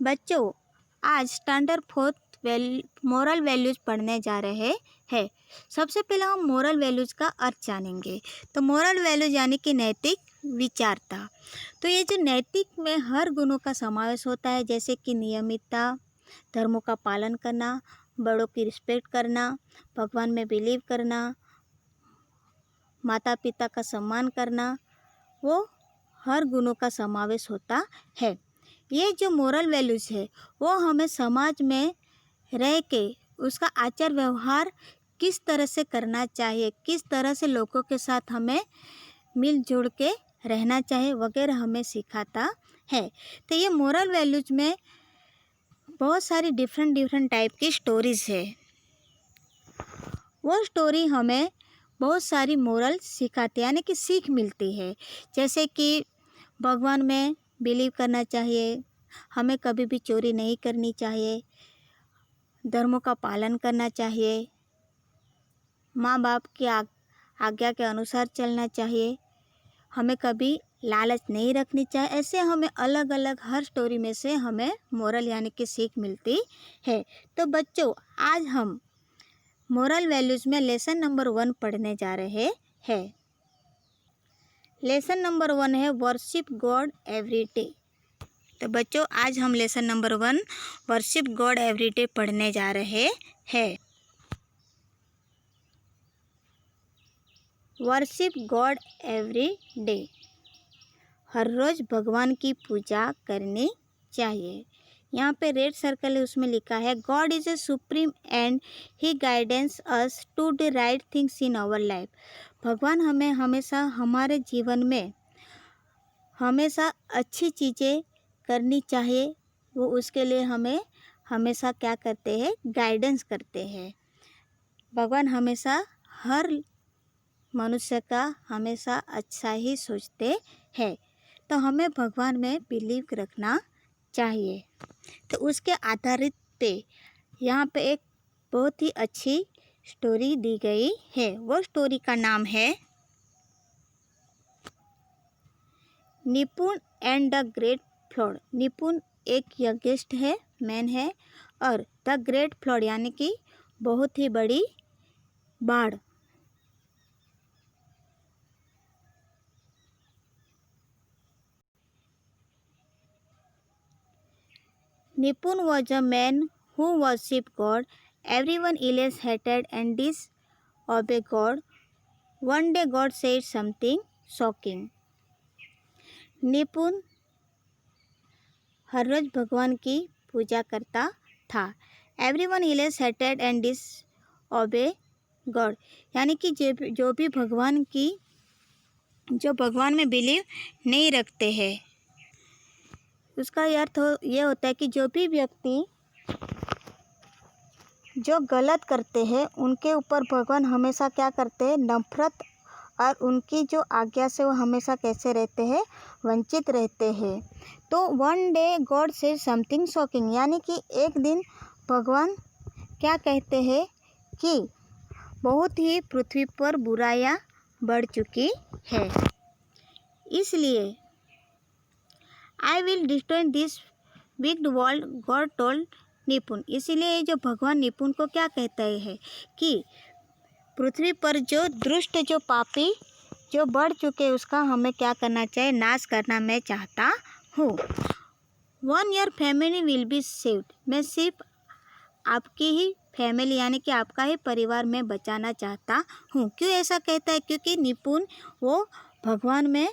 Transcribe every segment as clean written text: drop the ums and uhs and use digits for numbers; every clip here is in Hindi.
बच्चों, आज स्टैंडर्ड फोर्थ मोरल वैल्यूज़ पढ़ने जा रहे हैं। सबसे पहले हम मोरल वैल्यूज़ का अर्थ जानेंगे। तो मोरल वैल्यूज यानी कि नैतिक विचारता। तो ये जो नैतिक में हर गुणों का समावेश होता है, जैसे कि नियमितता, धर्मों का पालन करना, बड़ों की रिस्पेक्ट करना, भगवान में बिलीव करना, माता पिता का सम्मान करना, वो हर गुणों का समावेश होता है। ये जो मोरल वैल्यूज़ है वो हमें समाज में रह के उसका आचार व्यवहार किस तरह से करना चाहिए, किस तरह से लोगों के साथ हमें मिलजुल के रहना चाहिए वगैरह हमें सिखाता है। तो ये मोरल वैल्यूज़ में बहुत सारी डिफरेंट टाइप की स्टोरीज़ है। वो स्टोरी हमें बहुत सारी मोरल सिखाती है, यानी कि सीख मिलती है। जैसे कि भगवान में बिलीव करना चाहिए, हमें कभी भी चोरी नहीं करनी चाहिए, धर्मों का पालन करना चाहिए, माँ बाप की आज्ञा के अनुसार चलना चाहिए, हमें कभी लालच नहीं रखनी चाहिए। ऐसे हमें अलग अलग हर स्टोरी में से हमें मोरल यानी कि सीख मिलती है। तो बच्चों, आज हम मोरल वैल्यूज़ में लेसन नंबर 1 पढ़ने जा रहे हैं। लेसन नंबर 1 है वर्शिप गॉड एवरी डे। तो बच्चों, आज हम lesson number 1 worship God every day पढ़ने जा रहे हैं। वर्शिप गॉड एवरी डे, हर रोज़ भगवान की पूजा करनी चाहिए। यहाँ पे रेड सर्कल है, उसमें लिखा है God is a supreme and he guidance us to the right things in our life. भगवान हमें हमेशा हमारे जीवन में हमेशा अच्छी चीज़ें करनी चाहिए, वो उसके लिए हमें हमेशा क्या करते हैं, गाइडेंस करते हैं। भगवान हमेशा हर मनुष्य का हमेशा अच्छा ही सोचते हैं। तो हमें भगवान में बिलीव रखना चाहिए। तो उसके आधारित पे यहाँ पे एक बहुत ही अच्छी स्टोरी दी गई है। वो स्टोरी का नाम है निपुण एंड द ग्रेट फ्लड। निपुण एक यंगेस्ट है, मैन है, और द ग्रेट फ्लड यानी कि बहुत ही बड़ी बाढ़। Nipun was a man who worshipped God. Everyone else hated and disobeyed God. One day God said something shocking. निपुण हर रोज भगवान की पूजा करता था। Everyone else hated and disobeyed God, यानी कि जो भी जो भगवान में बिलीव नहीं रखते हैं, उसका अर्थ ये होता है कि जो भी व्यक्ति जो गलत करते हैं उनके ऊपर भगवान हमेशा क्या करते हैं, नफरत, और उनकी जो आज्ञा से वो हमेशा कैसे रहते हैं, वंचित रहते हैं। तो one day God said something shocking, यानी कि एक दिन भगवान क्या कहते हैं कि बहुत ही पृथ्वी पर बुराइयां बढ़ चुकी है, इसलिए I will destroy this big world, God told निपुण। इसीलिए जो भगवान निपुण को क्या कहता है कि पृथ्वी पर जो दुष्ट, जो पापी, जो बढ़ चुके उसका हमें क्या करना चाहिए, नाश करना मैं चाहता हूँ। One your family will be saved, मैं सिर्फ आपकी ही फैमिली यानी कि आपका ही परिवार में बचाना चाहता हूँ। क्यों ऐसा कहता है? क्योंकि निपुण वो भगवान में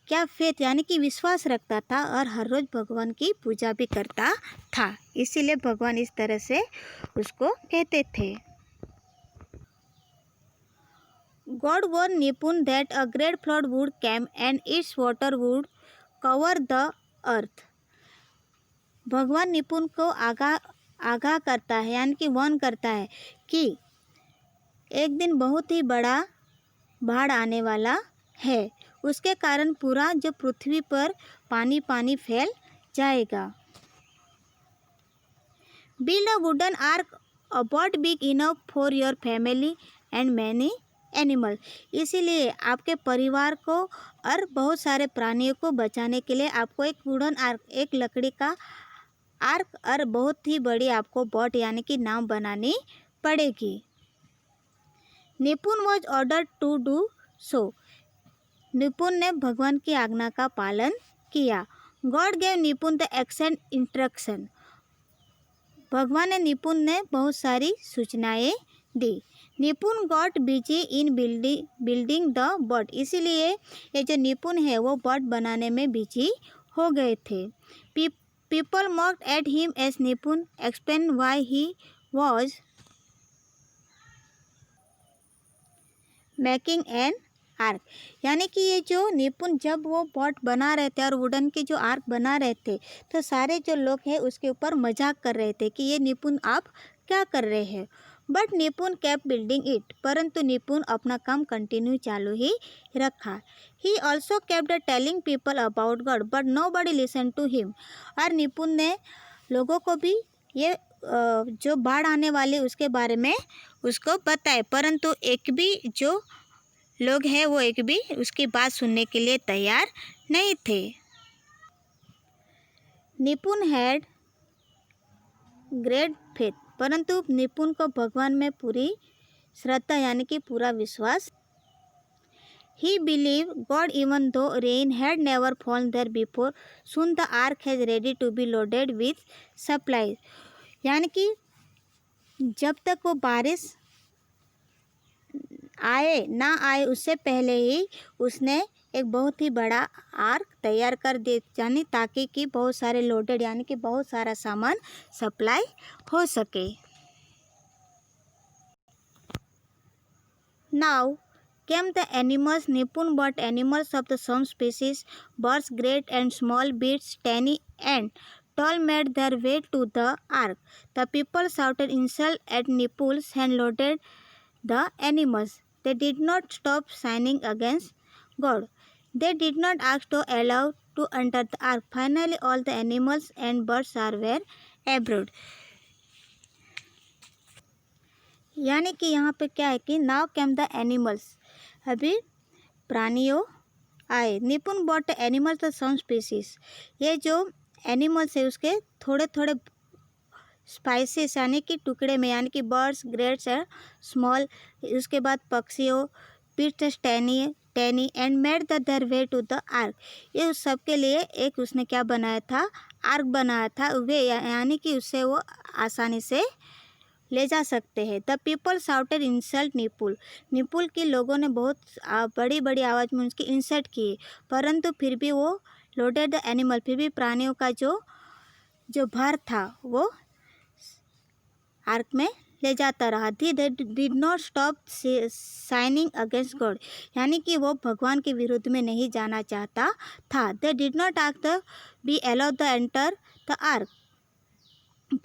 क्या फेथ यानी कि विश्वास रखता था और हर रोज़ भगवान की पूजा भी करता था, इसीलिए भगवान इस तरह से उसको कहते थे। गॉड वार्नड निपुण that a great flood would come and it's water would cover the earth. भगवान निपुण को आगाह करता है, यानी कि वार्न करता है कि एक दिन बहुत ही बड़ा बाढ़ आने वाला है, उसके कारण पूरा जो पृथ्वी पर पानी पानी फैल जाएगा। Build a wooden arc about big enough for your family and many animal. इसीलिए आपके परिवार को और बहुत सारे प्राणियों को बचाने के लिए आपको एक वुडन आर्क, एक लकड़ी का आर्क और बहुत ही बड़ी आपको बोट यानी कि नाव बनानी पड़ेगी। Nipun was order to do so. Nipun ने भगवान की आज्ञा का पालन किया। God gave Nipun the exact instruction. भगवान ने निपुण ने बहुत सारी सूचनाएं दी। Nipun got busy in building the boat. इसीलिए ये जो निपुण है वो बोट बनाने में बिजी हो गए थे। People mocked at him as Nipun explain why he was making an ark. यानी कि ये जो निपुण जब वो बोट बना रहे थे और वुडन के जो आर्क बना रहे थे तो सारे जो लोग हैं उसके ऊपर मजाक कर रहे थे कि ये निपुण आप क्या कर रहे हैं। बट निपुण केप्ट बिल्डिंग इट। परंतु निपुण अपना काम कंटिन्यू चालू ही रखा। He also kept telling people about God but nobody listen to him. और निपुण ने लोगों को भी ये जो बाढ़ आने वाली उसके बारे में उसको बताए, परंतु एक भी जो लोग हैं वो एक भी उसकी बात सुनने के लिए तैयार नहीं थे। निपुण हैड ग्रेट फेथ। परंतु निपुण को भगवान में पूरी श्रद्धा यानी कि पूरा विश्वास। He believe God even though rain had never fallen there before. Soon the ark has ready to be loaded with supplies. यानी कि जब तक वो बारिश आए ना आए उससे पहले ही उसने एक बहुत ही बड़ा आर्क तैयार कर दे यानी ताकि कि बहुत सारे लोडेड यानी कि बहुत सारा सामान सप्लाई हो सके। Now came the animals. Nipun bot animals of the some species, birds great and small, beasts tiny and tall made their way to the ark. The people shouted insults at Nipuls and loaded the animals. They did not stop sinning against God. They did not ask to allow to enter the ark. Finally, all the animals and birds were aboard. यानी कि यहाँ पे क्या है कि नाउ केम द एनिमल्स। अभी प्राणियों आए। Nipun bot animals the some species. ये जो एनिमल्स है उसके थोड़े थोड़े स्पाइसेस यानी कि टुकड़े में यानी कि बर्ड्स ग्रेट्स है स्मॉल, उसके बाद पक्षियों beasts tiny and made the their way to the ark. ये उस सब के लिए एक उसने क्या बनाया था, आर्क बनाया था। वे यानी कि उससे वो आसानी से ले जा सकते हैं। The people shouted insult nipple के लोगों ने बहुत बड़ी बड़ी आवाज़ में उसकी इंसल्ट की, परंतु फिर भी वो लोडेड द एनिमल, फिर भी प्राणियों का जो भार था वो आर्क में ले जाता रहा। दे did not stop signing against God. यानी कि वो भगवान के विरुद्ध में नहीं जाना चाहता था। They did not ask the be allowed the enter the ark.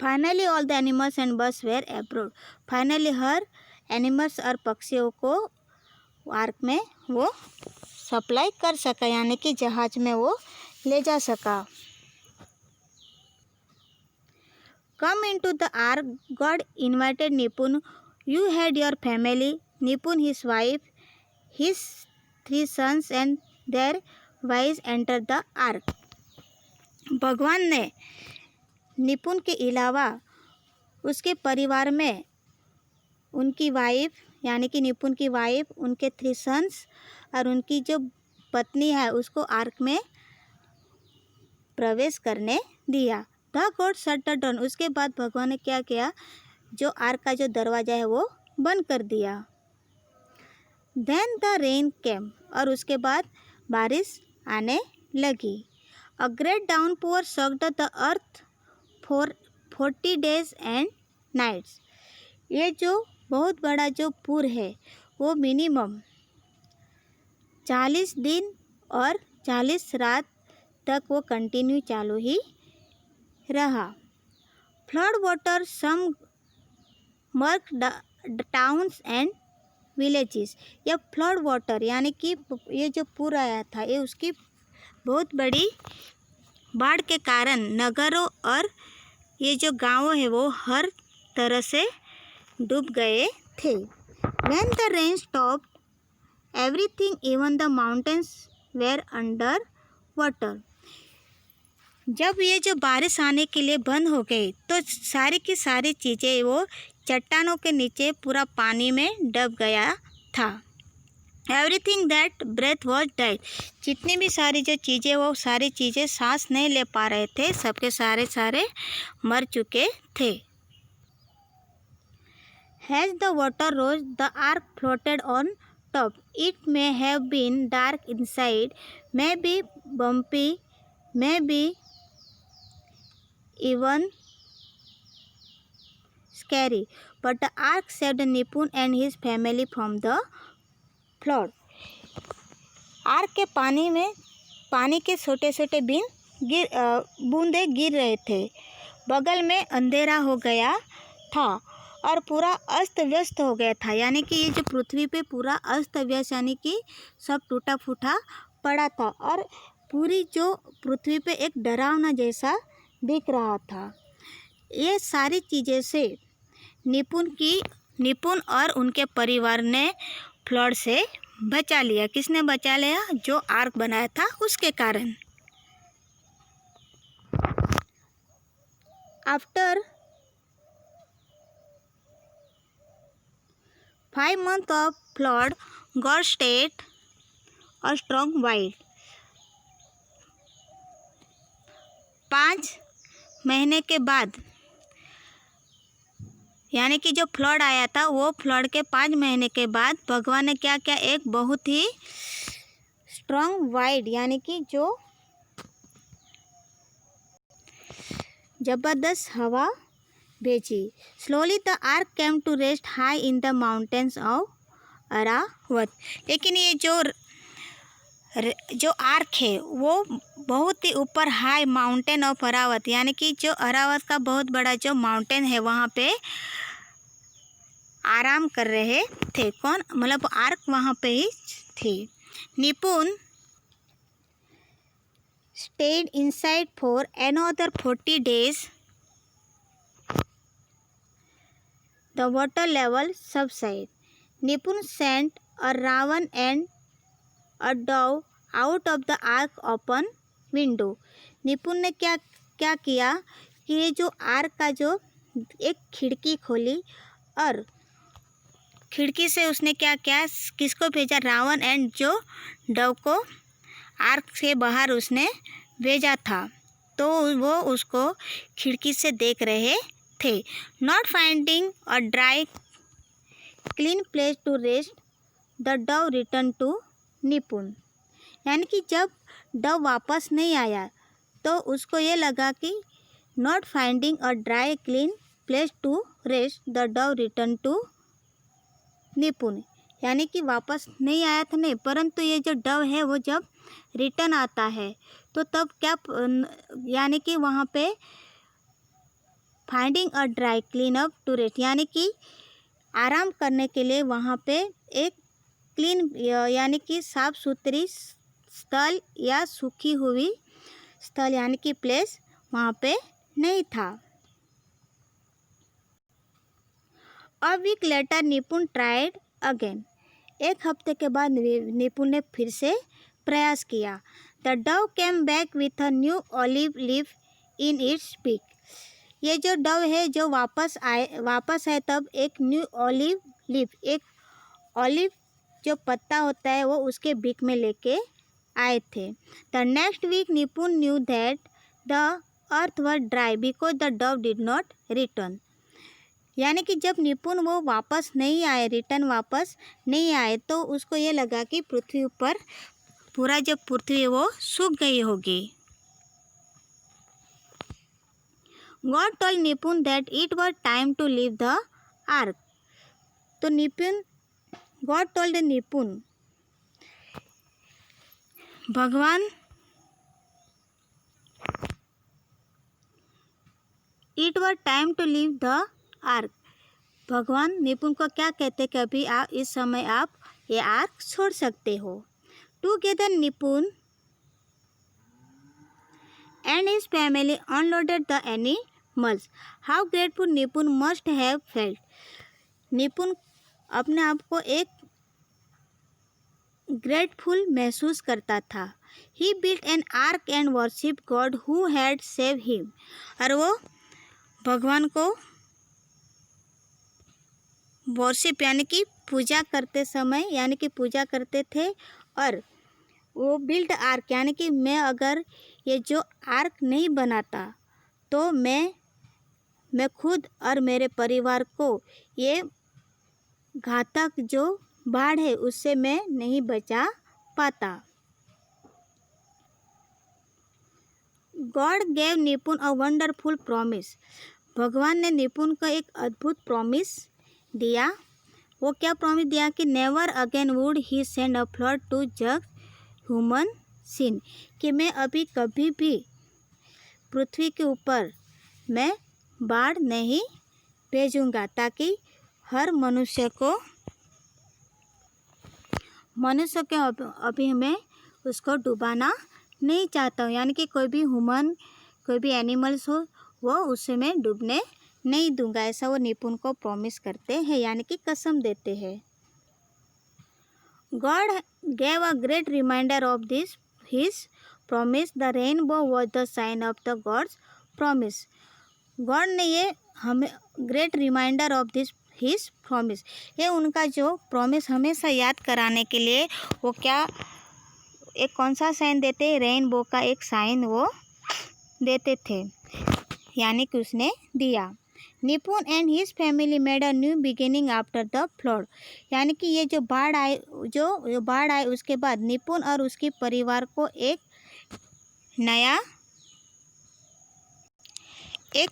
Finally all the animals and birds were abroad. Finally हर एनिमल्स और पक्षियों को आर्क में वो सप्लाई कर सका यानी कि जहाज में वो ले जा सका। Come into the ark, God invited Nipun. You had your family, Nipun, his wife, his 3 sons and their wives entered the ark. भगवान ने निपुण के अलावा उसके परिवार में उनकी वाइफ यानी कि निपुण की वाइफ, उनके 3 सन्स और उनकी जो पत्नी है उसको आर्क में प्रवेश करने दिया। The God shut the door. उसके बाद भगवान ने क्या किया, जो आर्क का जो दरवाज़ा है वो बंद कर दिया। Then the rain came. और उसके बाद बारिश आने लगी। A great downpour soaked the earth for 40 days and nights. ये जो बहुत बड़ा जो पूर है वो मिनिमम 40 दिन और 40 रात तक वो कंटिन्यू चालू ही रहा। Flood water submerged towns and villages. यह फ्लड वाटर यानी कि ये जो पूर आया था ये उसकी बहुत बड़ी बाढ़ के कारण नगरों और ये जो गांव है वो हर तरह से डूब गए थे। When the rain stopped, everything, even the mountains, were under water. जब ये जो बारिश आने के लिए बंद हो गई तो सारी की सारी चीज़ें वो चट्टानों के नीचे पूरा पानी में डूब गया था। Everything that breath was dead. जितनी भी सारी जो चीज़ें वो सारी चीज़ें सांस नहीं ले पा रहे थे, सबके सारे मर चुके थे। As the water rose, the ark floated on top. It may have been dark inside, maybe bumpy, maybe even scary. But the ark saved Nipun and his family from the flood. Arc के पानी में पानी के छोटे छोटे बूंदे गिर रहे थे। बगल में अंधेरा हो गया था और पूरा अस्त व्यस्त हो गया था, यानी कि ये जो पृथ्वी पे पूरा अस्त व्यस्त यानी कि सब टूटा फूटा पड़ा था और पूरी जो पृथ्वी पे एक डरावना जैसा दिख रहा था। ये सारी चीज़ें से निपुण और उनके परिवार ने फ्लड से बचा लिया। किसने बचा लिया? जो आर्क बनाया था उसके कारण। After 5 months of flood, God stayed a strong wind. 5 महीने के बाद, यानी कि जो फ्लड आया था वो फ्लड के 5 महीने के बाद भगवान ने क्या किया? एक बहुत ही स्ट्रॉन्ग वाइड यानी कि जो जबरदस्त हवा भेजी। Slowly the ark came to rest high in the mountains of Ararat. लेकिन ये जो आर्क है वो बहुत ही ऊपर हाई माउंटेन ऑफ अरावत, यानी कि जो अरावत का बहुत बड़ा जो माउंटेन है वहाँ पे आराम कर रहे थे। कौन? मतलब आर्क वहाँ पे ही थी। निपुण stayed inside for another 40 days. The water level subsided. Nipun sent a raven and a dove out of the ark open window. निपुण ने क्या किया कि ये जो आर्क का जो एक खिड़की खोली और खिड़की से उसने क्या किया? किसको भेजा? रावण एंड जो डव को आर्क से बाहर उसने भेजा था। तो वो उसको खिड़की से देख रहे थे। Not finding a dry clean place to rest, the dove return to Nipun. यानी कि जब डव वापस नहीं आया तो उसको ये लगा कि not finding a dry clean place to rest, the dove return to Nipun. यानी कि वापस नहीं आया था नहीं, परंतु ये जो डव है वो जब रिटर्न आता है तो तब क्या, यानी कि वहाँ पे finding a dry clean up to rest, यानी कि आराम करने के लिए वहाँ पे एक क्लीन यानी कि साफ सुथरी स्थल या सूखी हुई स्थल यानी कि प्लेस वहाँ पे नहीं था। अ वीक लेटर निपुण ट्राइड अगेन। एक हफ्ते के बाद निपुण ने फिर से प्रयास किया। The dove came back with a new olive leaf in its beak. ये जो डव है जो वापस आए तब एक न्यू ऑलिव लीफ, एक ऑलिव जो पत्ता होता है वो उसके बीक में लेके आए थे। द नेक्स्ट वीक निपुण knew that the earth was dry because the Dove did not return. यानी कि जब निपुण वो वापस नहीं आए, रिटर्न वापस नहीं आए, तो उसको ये लगा कि पृथ्वी पर पूरा जो पृथ्वी वो सूख गई होगी। God told Nipun that it was time to leave the ark. तो गॉड टोल्ड निपुण, भगवान it was time to leave the ark. भगवान निपुण को क्या कहते कि अभी आप इस समय आप ये आर्क छोड़ सकते हो। Together Nipun and his family unloaded the animals. How grateful Nipun must have felt. Nipun अपने आप को एक ग्रेटफुल महसूस करता था he built an ark and worship God who had save him. और वो भगवान को वर्शिप यानी कि पूजा करते समय यानी कि पूजा करते थे। और वो बिल्ट आर्क यानी कि मैं अगर ये जो आर्क नहीं बनाता तो मैं खुद और मेरे परिवार को ये घातक जो बाढ़ है उससे मैं नहीं बचा पाता। गॉड गेव निपुण अ वंडरफुल प्रॉमिस। भगवान ने निपुण को एक अद्भुत प्रॉमिस दिया। वो क्या प्रॉमिस दिया कि never again would he send a flood to जज ह्यूमन सिन, कि मैं अभी कभी भी पृथ्वी के ऊपर मैं बाढ़ नहीं भेजूंगा, ताकि हर मनुष्य को अभी मैं उसको डुबाना नहीं चाहता हूँ। यानी कि कोई भी ह्यूमन कोई भी एनिमल्स हो वो उससे मैं डूबने नहीं दूंगा, ऐसा वो निपुण को प्रॉमिस करते हैं यानी कि कसम देते हैं। God gave a great reminder of this his promise, the rainbow was the sign of the God's promise. God ने ये हमें great reminder of this his promise, ये उनका जो प्रॉमिस हमेशा याद कराने के लिए वो क्या एक कौन सा साइन देते, रेनबो का एक साइन वो देते थे, यानी कि उसने दिया। निपुण and his family made a new beginning after the flood, यानी कि ये जो बाढ़ आए उसके बाद निपुण और उसके परिवार को एक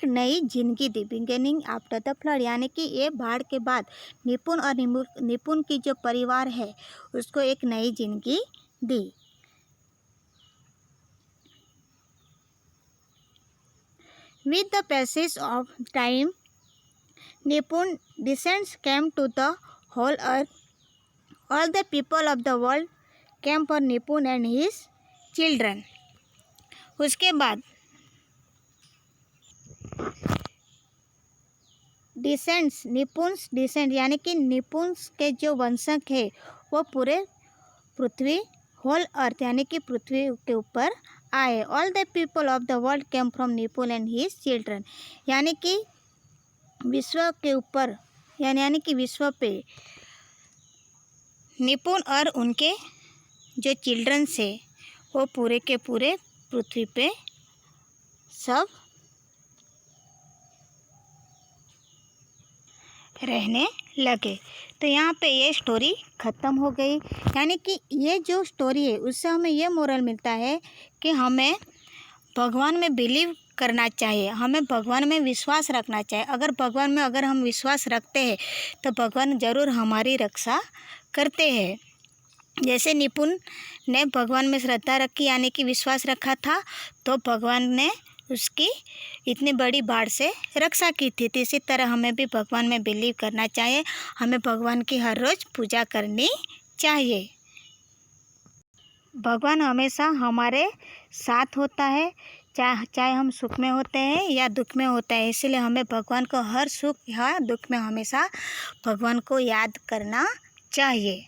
नई जिंदगी दी। बिगिनिंग आफ्टर द फ्लड यानी कि ये बाढ़ के बाद निपुण और निपुण की जो परिवार है उसको एक नई जिंदगी दी। With the passage of time, Nipun descendants came to the whole earth. All the people of the world came for Nipun and his children. उसके बाद निपुंस डिसेंड यानी कि निपुंस के जो वंशक है वो पूरे पृथ्वी होल अर्थ यानी कि पृथ्वी के ऊपर आए। All the people of the world came from निपुण एंड हिज चिल्ड्रन, यानी कि विश्व के ऊपर यानी कि विश्व पे निपुण और उनके जो चिल्ड्रन से वो पूरे के पूरे पृथ्वी पे सब रहने लगे। तो यहाँ पे ये स्टोरी ख़त्म हो गई। यानी कि ये जो स्टोरी है उससे हमें ये मोरल मिलता है कि हमें भगवान में बिलीव करना चाहिए, हमें भगवान में विश्वास रखना चाहिए। अगर भगवान में अगर हम विश्वास रखते हैं तो भगवान ज़रूर हमारी रक्षा करते हैं। जैसे निपुण ने भगवान में श्रद्धा रखी यानी कि विश्वास रखा था तो भगवान ने उसकी इतनी बड़ी बाढ़ से रक्षा की थी। तो इसी तरह हमें भी भगवान में बिलीव करना चाहिए, हमें भगवान की हर रोज़ पूजा करनी चाहिए। भगवान हमेशा हमारे साथ होता है, चाहे हम सुख में होते हैं या दुख में होता है। इसलिए हमें भगवान को हर सुख या दुख में हमेशा भगवान को याद करना चाहिए।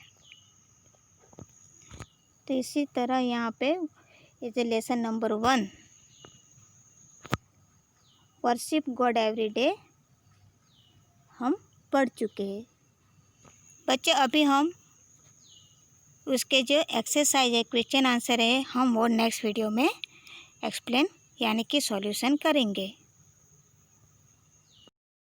तो इसी तरह यहाँ पे इस lesson number 1 worship God every day हम पढ़ चुके हैं। बच्चे अभी हम उसके जो एक्सरसाइज है क्वेश्चन आंसर है हम वो नेक्स्ट वीडियो में एक्सप्लेन यानी कि सॉल्यूशन करेंगे।